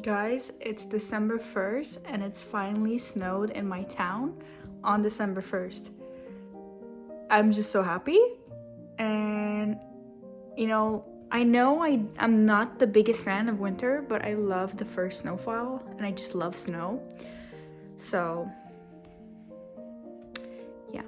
Guys, it's December 1st and it's finally snowed in my town on December 1st. I'm just so happy. And you know I'm not the biggest fan of winter, but I love the first snowfall and I just love snow. So yeah.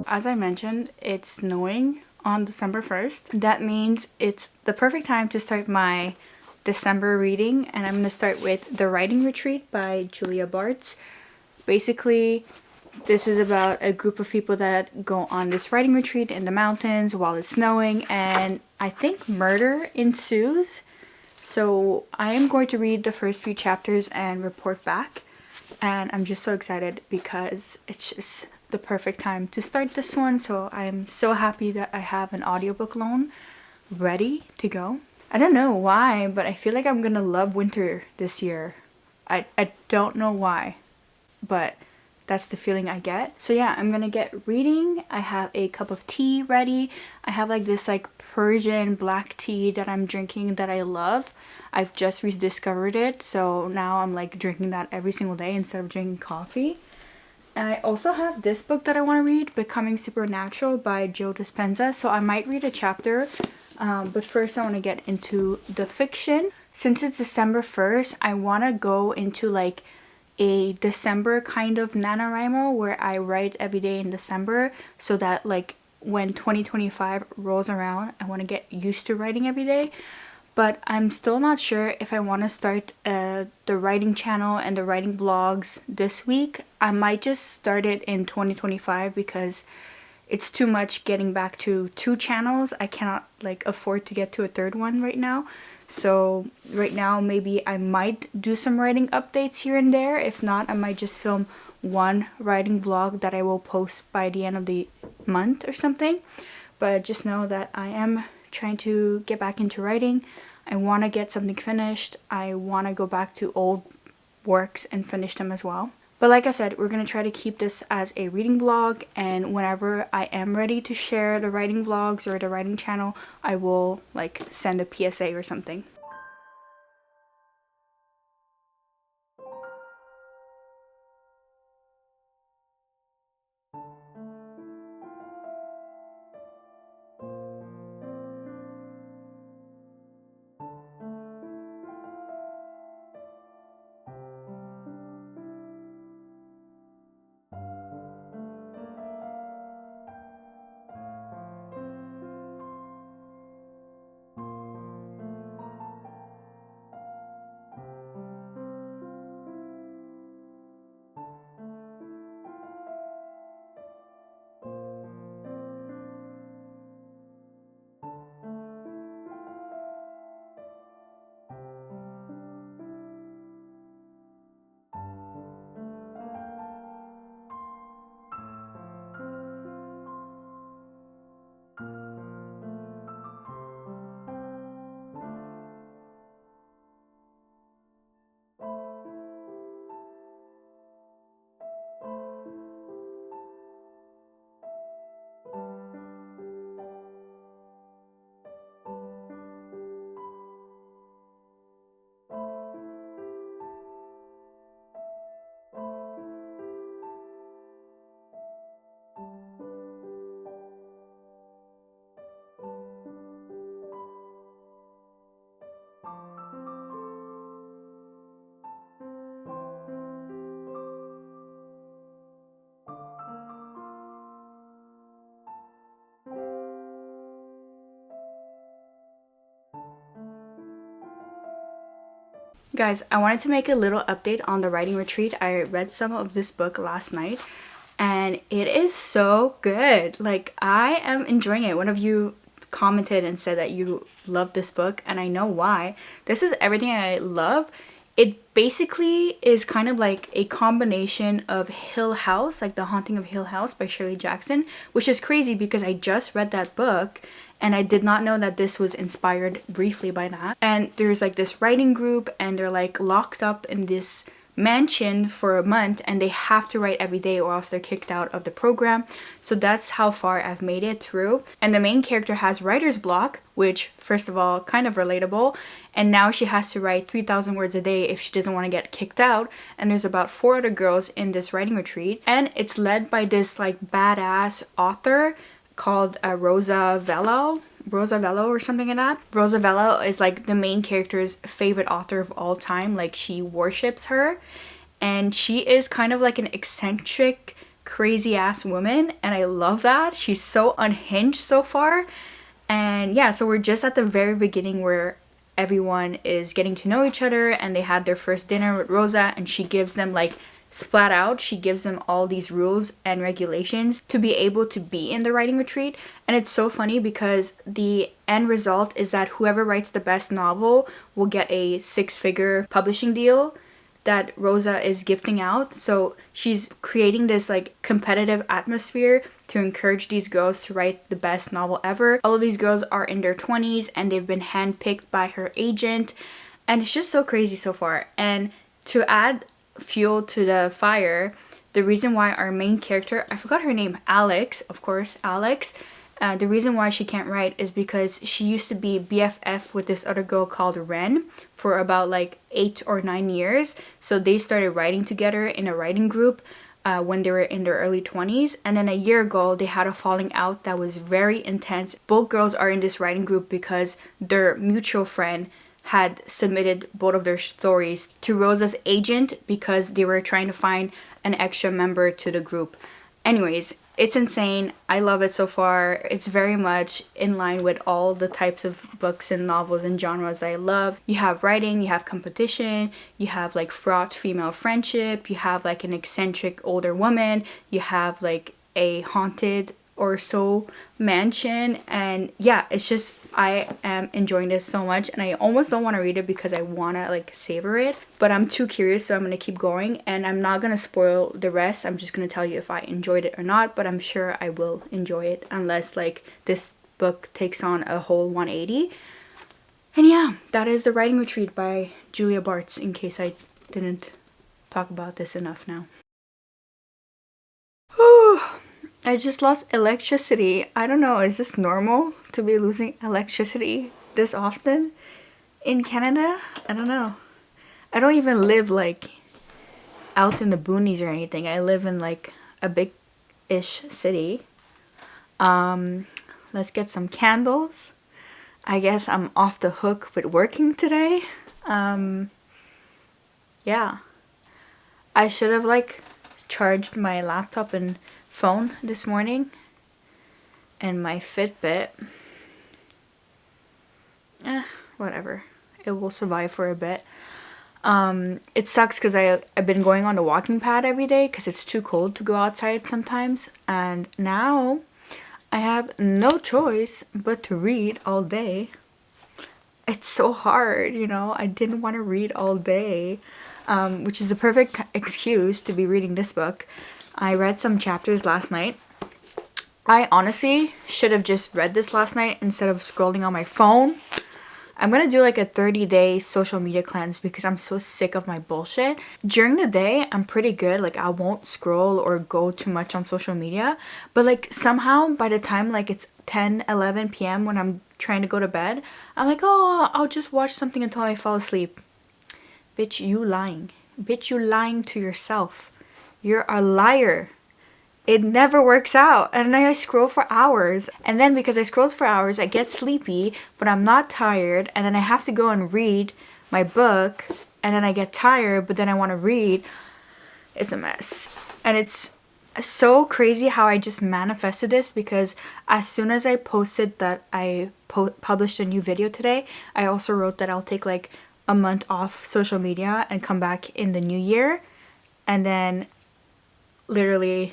As I mentioned, it's snowing on December 1st. That means it's the perfect time to start my December reading, and I'm going to start with The Writing Retreat by Julia Bartz. Basically, this is about a group of people that go on this writing retreat in the mountains while it's snowing, and I think murder ensues. So I am going to read the first few chapters and report back, and I'm just so excited because it's just the perfect time to start this one. So I'm so happy that I have an audiobook loan ready to go. I don't know why, but I feel like I'm gonna love winter this year. I don't know why, but that's the feeling I get. So yeah, I'm gonna get reading. I have a cup of tea ready. I have like this Persian black tea that I'm drinking that I love. I've just rediscovered it, so now I'm drinking that every single day instead of drinking coffee. And I also have this book that I want to read, Becoming Supernatural by Joe Dispenza. So I might read a chapter, but first I want to get into the fiction. Since it's December 1st, I want to go into a December kind of NaNoWriMo where I write every day in December, so that when 2025 rolls around, I want to get used to writing every day. But I'm still not sure if I want to start the writing channel and the writing vlogs this week. I might just start it in 2025 because it's too much getting back to 2 channels. I cannot afford to get to a third one right now. So right now maybe I might do some writing updates here and there. If not, I might just film one writing vlog that I will post by the end of the month or something. But just know that I am trying to get back into writing. I want to get something finished. I want to go back to old works and finish them as well. But like I said, we're going to try to keep this as a reading vlog, and whenever I am ready to share the writing vlogs or the writing channel, I will send a PSA or something. Guys, I wanted to make a little update on the writing retreat. I read some of this book last night and it is so good. I am enjoying it. One of you commented and said that you love this book, and I know why. This is everything I love. It basically is kind of like a combination of Hill House, The Haunting of Hill House by Shirley Jackson, which is crazy because I just read that book and I did not know that this was inspired briefly by that. And there's like this writing group, and they're like locked up in this mansion for a month, and they have to write every day or else they're kicked out of the program. So that's how far I've made it through. And the main character has writer's block, which first of all, kind of relatable. And now she has to write 3,000 words a day if she doesn't want to get kicked out. And there's about 4 other girls in this writing retreat, and it's led by this like badass author called Rosa Velo or something like that. Rosa Velo is like the main character's favorite author of all time. Like, she worships her, and she is kind of like an eccentric, crazy ass woman, and I love that. She's so unhinged so far. And yeah, so we're just at the very beginning where everyone is getting to know each other, and they had their first dinner with Rosa, and she gives them like splat out, she gives them all these rules and regulations to be able to be in the writing retreat. And it's so funny because the end result is that whoever writes the best novel will get a 6-figure publishing deal that Rosa is gifting out. So she's creating this like competitive atmosphere to encourage these girls to write the best novel ever. All of these girls are in their 20s, and they've been handpicked by her agent, and it's just so crazy so far. And to add fuel to the fire, the reason why our main character, I forgot her name, Alex, of course, Alex, the reason why she can't write is because she used to be BFF with this other girl called Ren for about like 8 or 9 years. So they started writing together in a writing group when they were in their early 20s, and then a year ago they had a falling out that was very intense. Both girls are in this writing group because their mutual friend had submitted both of their stories to Rosa's agent because they were trying to find an extra member to the group. Anyways, it's insane. I love it so far. It's very much in line with all the types of books and novels and genres that I love. You have writing, you have competition, you have like fraught female friendship, you have like an eccentric older woman, you have like a haunted or so mansion, and yeah, it's just, I am enjoying this so much, and I almost don't want to read it because I want to like savor it, but I'm too curious, so I'm going to keep going, and I'm not going to spoil the rest. I'm just going to tell you if I enjoyed it or not, but I'm sure I will enjoy it unless like this book takes on a whole 180. And yeah, that is The Writing Retreat by Julia Bartz, in case I didn't talk about this enough now. I just lost electricity. I don't know, is this normal to be losing electricity this often in Canada? I don't know. I don't even live like out in the boonies or anything. I live in like a big-ish city. Let's get some candles. I guess I'm off the hook with working today. Yeah. I should have like charged my laptop and phone this morning and my Fitbit. Whatever. It will survive for a bit. It sucks because I've been going on the walking pad every day because it's too cold to go outside sometimes, and now I have no choice but to read all day. It's so hard, you know. I didn't want to read all day, which is the perfect excuse to be reading this book. I read some chapters last night. I honestly should have just read this last night instead of scrolling on my phone. I'm gonna do like a 30-day social media cleanse because I'm so sick of my bullshit. During the day, I'm pretty good. Like, I won't scroll or go too much on social media. But like somehow by the time like it's 10, 11 p.m. when I'm trying to go to bed, I'm like, oh, I'll just watch something until I fall asleep. Bitch, you lying. Bitch, you lying to yourself. You're a liar. It never works out. And then I scroll for hours. And then because I scrolled for hours, I get sleepy, but I'm not tired. And then I have to go and read my book. And then I get tired, but then I want to read. It's a mess. And it's so crazy how I just manifested this, because as soon as I posted that I published a new video today, I also wrote that I'll take like a month off social media and come back in the new year. And then literally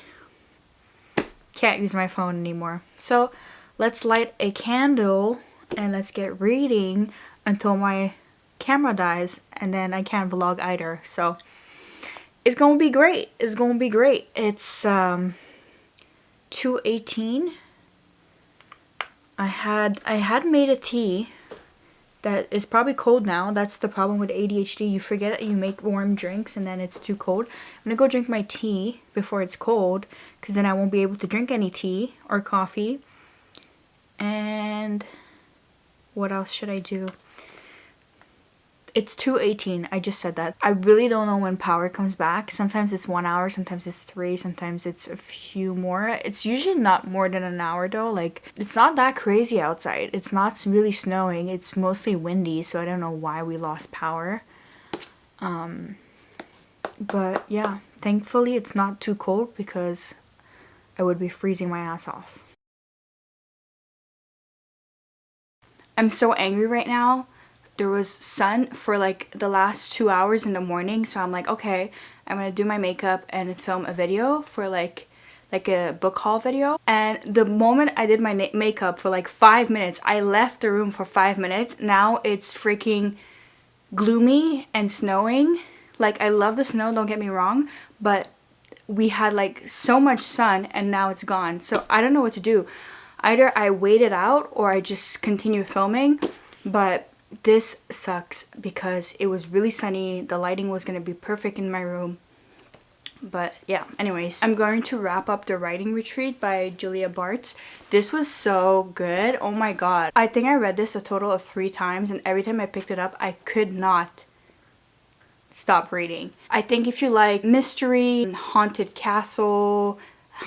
can't use my phone anymore. So let's light a candle and let's get reading until my camera dies, and then I can't vlog either. So it's gonna be great. It's gonna be great. It's 2:18 I had made a tea that is probably cold now. That's the problem with ADHD. You forget that you make warm drinks and then it's too cold. I'm gonna go drink my tea before it's cold, because then I won't be able to drink any tea or coffee. And what else should I do? It's 2:18. I just said that. I really don't know when power comes back. Sometimes it's 1 hour, sometimes it's 3, sometimes it's a few more. It's usually not more than an hour though. Like, it's not that crazy outside. It's not really snowing. It's mostly windy, so I don't know why we lost power. But yeah, thankfully it's not too cold because I would be freezing my ass off. I'm so angry right now. There was sun for like the last 2 hours in the morning, so I'm like, okay, I'm gonna do my makeup and film a video for like a book haul video. And the moment I did my makeup for like 5 minutes, I left the room for 5 minutes. Now it's freaking gloomy and snowing. Like, I love the snow, don't get me wrong, but we had like so much sun and now it's gone. So I don't know what to do. Either I wait it out or I just continue filming, but this sucks because it was really sunny. The lighting was going to be perfect in my room. But yeah, anyways, I'm going to wrap up the writing retreat by Julia Bartz. This was so good. Oh my god. I think I read this a total of 3 times, and every time I picked it up, I could not stop reading. I think if you like mystery, haunted castle,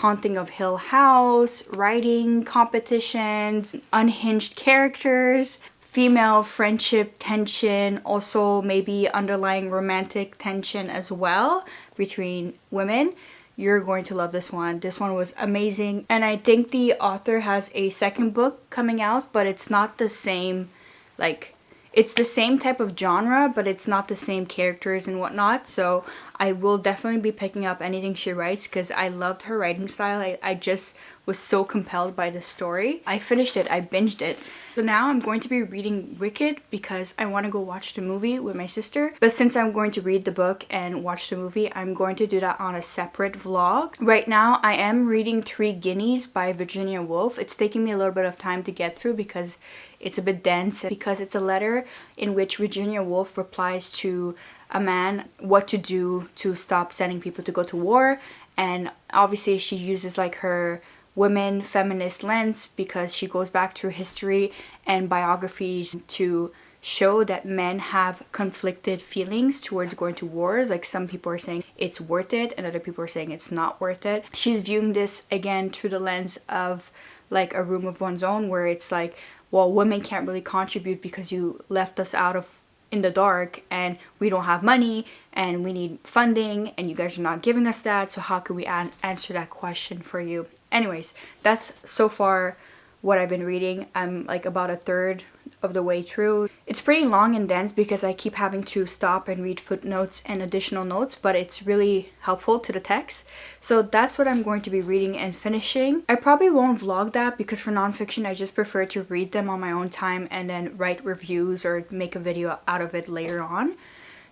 Haunting of Hill House, writing competitions, unhinged characters, female friendship tension, also maybe underlying romantic tension as well between women, you're going to love this one. This one was amazing. And I think the author has a second book coming out, but it's not the same, like, it's the same type of genre, but it's not the same characters and whatnot. So I will definitely be picking up anything she writes because I loved her writing style. I just was so compelled by the story. I finished it. I binged it. So now I'm going to be reading Wicked because I want to go watch the movie with my sister. But since I'm going to read the book and watch the movie, I'm going to do that on a separate vlog. Right now, I am reading 3 Guineas by Virginia Woolf. It's taking me a little bit of time to get through because it's a bit dense, because it's a letter in which Virginia Woolf replies to a man what to do to stop sending people to go to war. And obviously she uses like her women feminist lens because she goes back through history and biographies to show that men have conflicted feelings towards going to wars. Like, some people are saying it's worth it and other people are saying it's not worth it. She's viewing this again through the lens of like a room of one's own, where it's like, well, women can't really contribute because you left us out of in the dark and we don't have money and we need funding and you guys are not giving us that, so how can we answer that question for you? Anyways, that's so far what I've been reading. I'm like about a third of the way through. It's pretty long and dense because I keep having to stop and read footnotes and additional notes, but it's really helpful to the text. So that's what I'm going to be reading and finishing. I probably won't vlog that because for nonfiction I just prefer to read them on my own time and then write reviews or make a video out of it later on.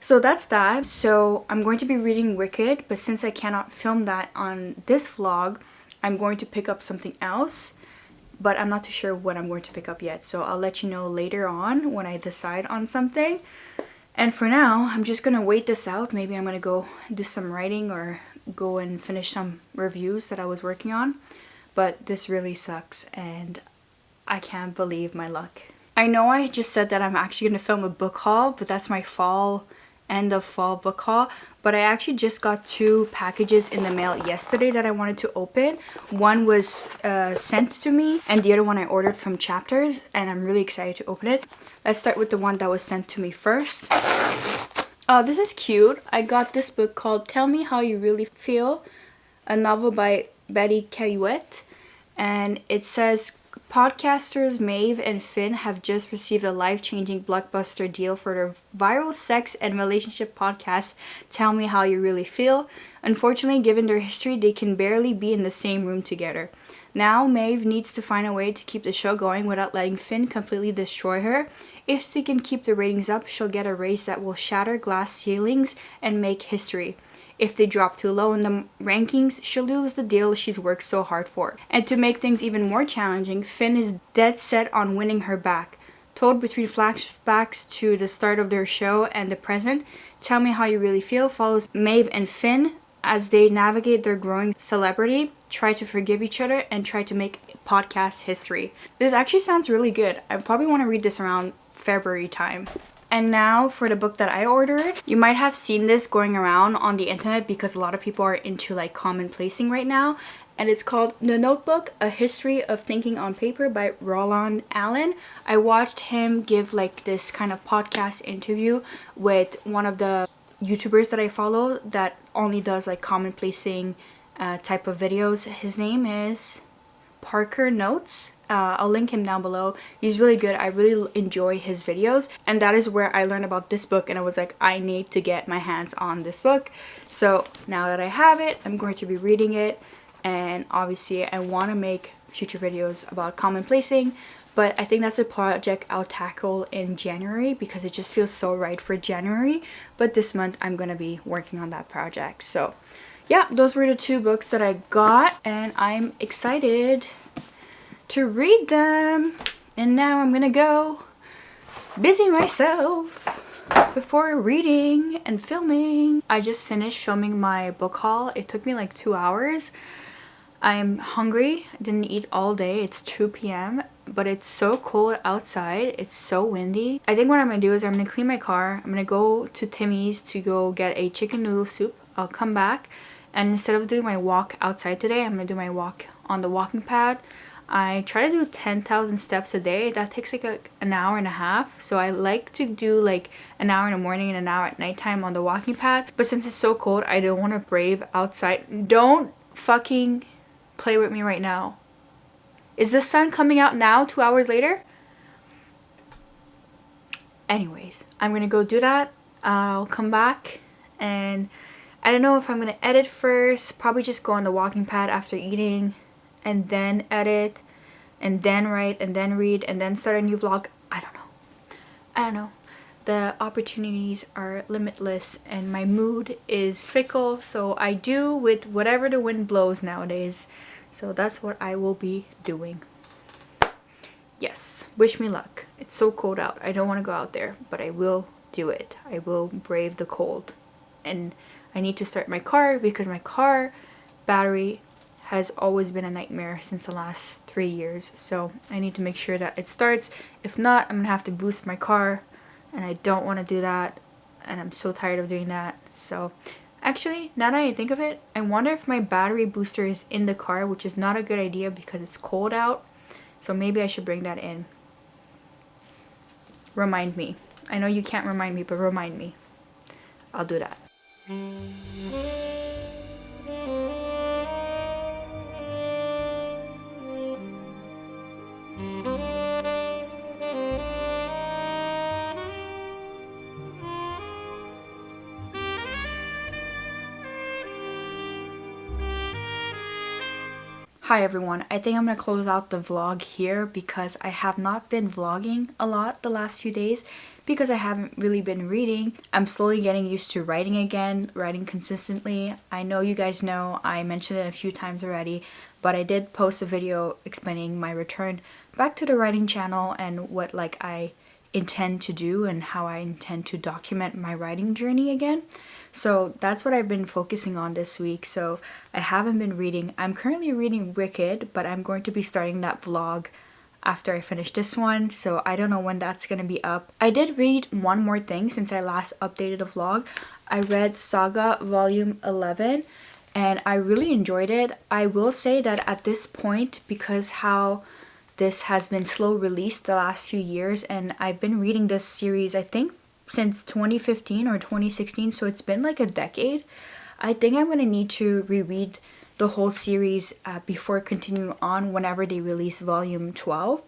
So that's that. So I'm going to be reading Wicked, but since I cannot film that on this vlog, I'm going to pick up something else. But I'm not too sure what I'm going to pick up yet, so I'll let you know later on when I decide on something. And for now, I'm just gonna wait this out. Maybe I'm gonna go do some writing or go and finish some reviews that I was working on. But this really sucks and I can't believe my luck. I know I just said that I'm actually gonna film a book haul, but that's my end of fall book haul. But I actually just got 2 packages in the mail yesterday that I wanted to open. One was sent to me and the other one I ordered from Chapters, and I'm really excited to open it. Let's start with the one that was sent to me first. Oh, this is cute. I got this book called Tell Me How You Really Feel, a novel by Betty Cayuette, and it says, podcasters Maeve and Finn have just received a life-changing blockbuster deal for their viral sex and relationship podcast, Tell Me How You Really Feel. Unfortunately, given their history, they can barely be in the same room together. Now, Maeve needs to find a way to keep the show going without letting Finn completely destroy her. If they can keep the ratings up, she'll get a raise that will shatter glass ceilings and make history. If they drop too low in the rankings, she'll lose the deal she's worked so hard for. And to make things even more challenging, Finn is dead set on winning her back. Told between flashbacks to the start of their show and the present, Tell Me How You Really Feel follows Maeve and Finn as they navigate their growing celebrity, try to forgive each other, and try to make podcast history. This actually sounds really good. I probably want to read this around February time. And now for the book that I ordered. You might have seen this going around on the internet because a lot of people are into like commonplacing right now. And it's called The Notebook, A History of Thinking on Paper by Roland Allen. I watched him give like this kind of podcast interview with one of the YouTubers that I follow that only does like commonplacing type of videos. His name is Parker Notes. I'll link him down below. He's really good. I really enjoy his videos, and that is where I learned about this book, and I was like, I need to get my hands on this book. So now that I have it, I'm going to be reading it. And obviously I want to make future videos about commonplacing, but I think that's a project I'll tackle in January because it just feels so right for January. But this month I'm going to be working on that project. So yeah, those were the 2 books that I got, and I'm excited to read them. And now I'm going to go busy myself before reading and filming. I just finished filming my book haul. It took me like 2 hours. I am hungry. I didn't eat all day. It's 2 p.m. but it's so cold outside. It's so windy. I think what I'm gonna do is I'm gonna clean my car. I'm gonna go to Timmy's to go get a chicken noodle soup. I'll come back, and instead of doing my walk outside today, I'm gonna do my walk on the walking pad. I try to do 10,000 steps a day. That takes like an hour and a half. So I like to do like an hour in the morning and an hour at nighttime on the walking pad. But since it's so cold, I don't want to brave outside. Don't fucking play with me right now. Is the sun coming out now 2 hours later? Anyways, I'm gonna go do that. I'll come back, and I don't know if I'm gonna edit first. Probably just go on the walking pad after eating, and then edit, and then write, and then read, and then start a new vlog. I don't know. The opportunities are limitless, and my mood is fickle, so I do with whatever the wind blows nowadays. So that's what I will be doing. Yes, wish me luck. It's so cold out. I don't want to go out there, but I will do it. I will brave the cold. And I need to start my car because my car battery has always been a nightmare since the last 3 years. So I need to make sure that it starts. If not, I'm gonna have to boost my car, and I don't want to do that, and I'm so tired of doing that. So actually, now that I think of it, I wonder if my battery booster is in the car, which is not a good idea because it's cold out. So maybe I should bring that in. Remind me. I know you can't remind me, but remind me. I'll do that. Hi everyone, I think I'm going to close out the vlog here because I have not been vlogging a lot the last few days because I haven't really been reading. I'm slowly getting used to writing again, writing consistently. I know you guys know, I mentioned it a few times already, but I did post a video explaining my return back to the writing channel and what like I intend to do and how I intend to document my writing journey again. So that's what I've been focusing on this week. So I haven't been reading. I'm currently reading Wicked, but I'm going to be starting that vlog after I finish this one. So I don't know when that's going to be up. I did read one more thing since I last updated a vlog. I read Saga Volume 11 and I really enjoyed it. I will say that at this point, because how this has been slow released the last few years, and I've been reading this series I think since 2015 or 2016, so it's been like a decade. I think I'm going to need to reread the whole series before continuing on whenever they release volume 12.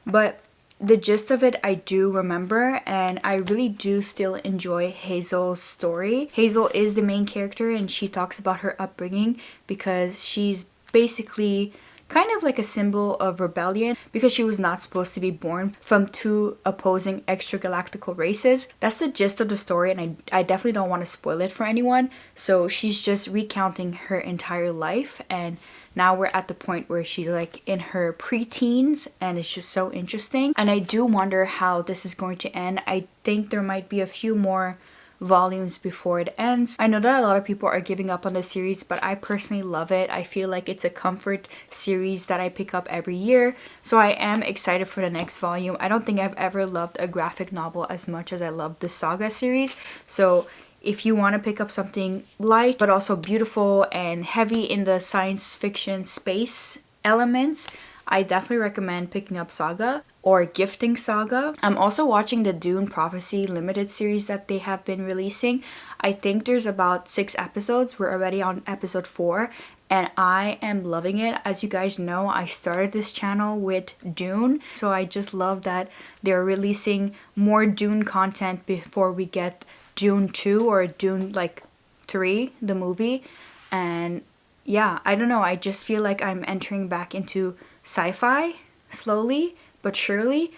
But the gist of it I do remember, and I really do still enjoy Hazel's story. Hazel is the main character and she talks about her upbringing because she's basically kind of like a symbol of rebellion because she was not supposed to be born from two opposing extragalactical races. That's the gist of the story, and I definitely don't want to spoil it for anyone. So she's just recounting her entire life, and now we're at the point where she's like in her preteens, and it's just so interesting. And I do wonder how this is going to end. I think there might be a few more volumes before it ends. I know that a lot of people are giving up on the series, but I personally love it. I feel like it's a comfort series that I pick up every year, so I am excited for the next volume. I don't think I've ever loved a graphic novel as much as I love the Saga series. So if you want to pick up something light but also beautiful and heavy in the science fiction space elements, I definitely recommend picking up Saga or gifting Saga. I'm also watching the Dune Prophecy limited series that they have been releasing. I think there's about 6 episodes. We're already on episode 4, and I am loving it. As you guys know, I started this channel with Dune, so I just love that they're releasing more Dune content before we get Dune 2 or Dune like 3, the movie. And yeah, I don't know, I just feel like I'm entering back into sci-fi slowly but surely,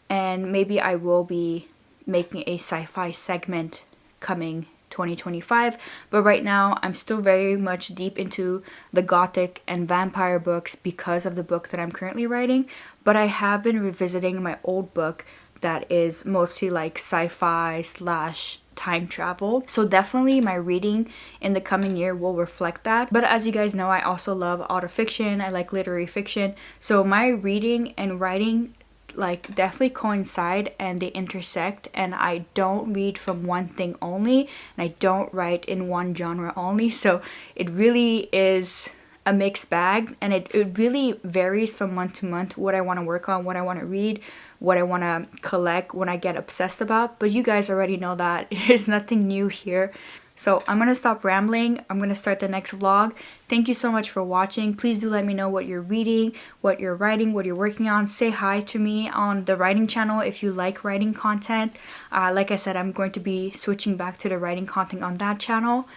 and maybe I will be making a sci-fi segment coming 2025. But right now I'm still very much deep into the gothic and vampire books because of the book that I'm currently writing. But I have been revisiting my old book that is mostly like sci-fi slash time travel. So definitely my reading in the coming year will reflect that. But as you guys know, I also love autofiction. I like literary fiction. So my reading and writing like definitely coincide and they intersect, and I don't read from one thing only, and I don't write in one genre only. So it really is a mixed bag, and it really varies from month to month what I want to work on, what I want to read, what I want to collect, what I get obsessed about. But you guys already know that there's nothing new here. So I'm going to stop rambling. I'm going to start the next vlog. Thank you so much for watching. Please do let me know what you're reading, what you're writing, what you're working on. Say hi to me on the writing channel if you like writing content. Like I said, I'm going to be switching back to the writing content on that channel.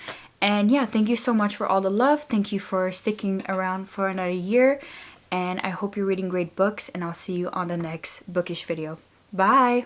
And yeah, thank you so much for all the love. Thank you for sticking around for another year. And I hope you're reading great books, and I'll see you on the next bookish video. Bye!